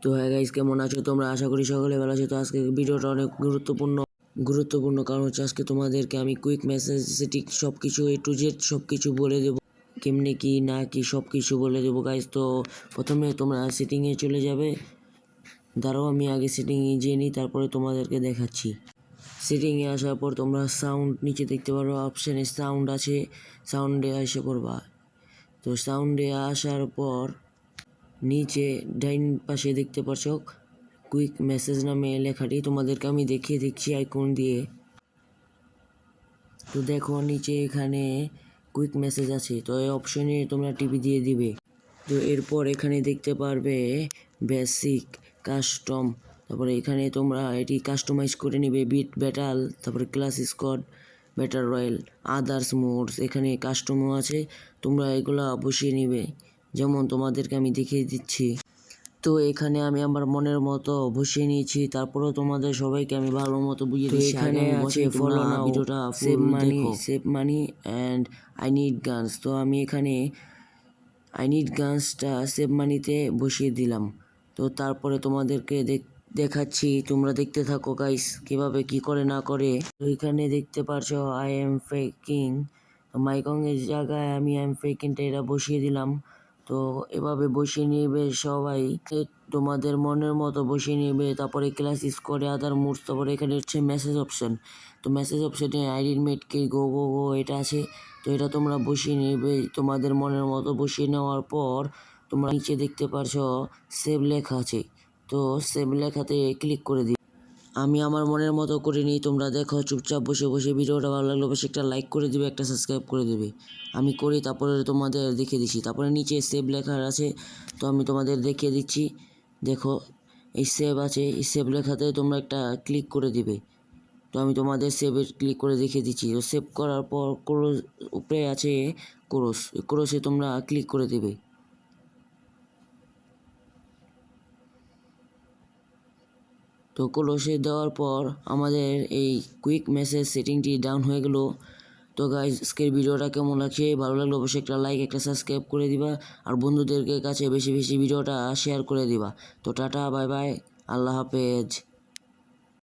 তো হ্যাঁ গাইস, কেমন আছো তোমরা? আশা করি সকলে ভালো আছো। তো আজকে ভিডিওটা অনেক গুরুত্বপূর্ণ কারণ হচ্ছে আজকে তোমাদেরকে আমি কুইক মেসেজ সেটিং সব কিছু A to Z সব কিছু বলে দেবো, কেমনে কি না কি সব কিছু বলে দেবো গাইস। তো প্রথমে তোমরা সেটিংয়ে চলে যাবে। দাঁড়াও আমি আগে সেটিংয়ে যেয়ে নিই, তারপরে তোমাদেরকে দেখাচ্ছি। সেটিংয়ে আসার পর তোমরা সাউন্ড নিচে দেখতে পারো, অপশানে সাউন্ড আছে, সাউন্ডে এসে পড়বা। তো সাউন্ডে আসার পর নিচে ডাইন পাশে দেখতে পাচ্ছ কুইক মেসেজ নামে লেখাটি, তোমাদেরকে আমি দেখিয়ে দিচ্ছি আইকন দিয়ে। তো দেখো নিচে এখানে কুইক মেসেজ আছে, তো এই অপশনে তোমরা টিপি দিয়ে দিবে। তো এরপর এখানে দেখতে পারবে বেসিক, কাস্টম, তারপরে এখানে তোমরা এটি কাস্টমাইজ করে নিবে। বিট ব্যাটাল, তারপরে class squad, battle royal, others modes, এখানে কাস্টমও আছে, তোমরা এগুলা বসিয়ে নিবে যেমন তোমাদেরকে আমি দেখিয়ে দিচ্ছি। তো এখানে আমি আমার মনের মতো বসিয়ে নিয়েছি, তারপরেও তোমাদের সবাইকে আমি ভালো মতো বুঝিয়ে দিচ্ছি। এখানে আছে ফলো নাও, ভিডিওটা save money and I need guns. তো আমি এখানে আই নিড গানসটা সেভ মানিতে বসিয়ে দিলাম। তো তারপরে তোমাদেরকে দেখাচ্ছি, তোমরা দেখতে থাকো গাইস কিভাবে কি করে না করে। তো এখানে দেখতে পারছো আই এম ফেকিং, মাইকং এর জায়গায় আমি আই এম ফেকিংটা এটা বসিয়ে দিলাম। তো এভাবে বসিয়ে নিবে সবাই, তোমাদের মনের মতো বসিয়ে নিবে। তারপরে ক্লাস স্কোয়াডে আদার মুডস, তারপরে এখানে হচ্ছে মেসেজ অপশন। তো মেসেজ অপশনে আইডির মেটকে গো গো গো এটা আছে, তো এটা তোমরা বসিয়ে নেবে তোমাদের মনের মতো। বসিয়ে নেওয়ার পর তোমরা নিচে দেখতে পারছো সেভ লেখা আছে, তো সেভ লেখাতে ক্লিক করে দিবে। আমি আমার মনের মতো করে নিই, তোমরা দেখো চুপচাপ বসে বসে। ভিডিওটা ভালো লাগলে অবশ্যই একটা লাইক করে দিবে, একটা সাবস্ক্রাইব করে দেবে। আমি করি, তারপরে তোমাদের দেখিয়ে দিচ্ছি। তারপরে নিচে সেভ লেখা আছে, তো আমি তোমাদের দেখিয়ে দিচ্ছি। দেখো এই সেভ আছে, এই সেভ লেখাতে তোমরা একটা ক্লিক করে দিবে। তো আমি তোমাদের সেভে ক্লিক করে দেখিয়ে দিচ্ছি। তো সেভ করার পর ক্রোস উপরে আছে ক্রোসে তোমরা ক্লিক করে দেবে। তো ক্লোজে দেওয়ার পর আমাদের এই কুইক মেসেজ সেটিংটি ডাউন হয়ে গেল। তো গাইজ, আজকের ভিডিওটা কেমন লাগছে? ভালো লাগলে অবশ্যই একটা লাইক, একটা সাবস্ক্রাইব করে দিবা, আর বন্ধুদেরকে কাছে বেশি বেশি ভিডিওটা শেয়ার করে দিবা। তো টাটা, বাই বাই, আল্লাহ হাফেজ।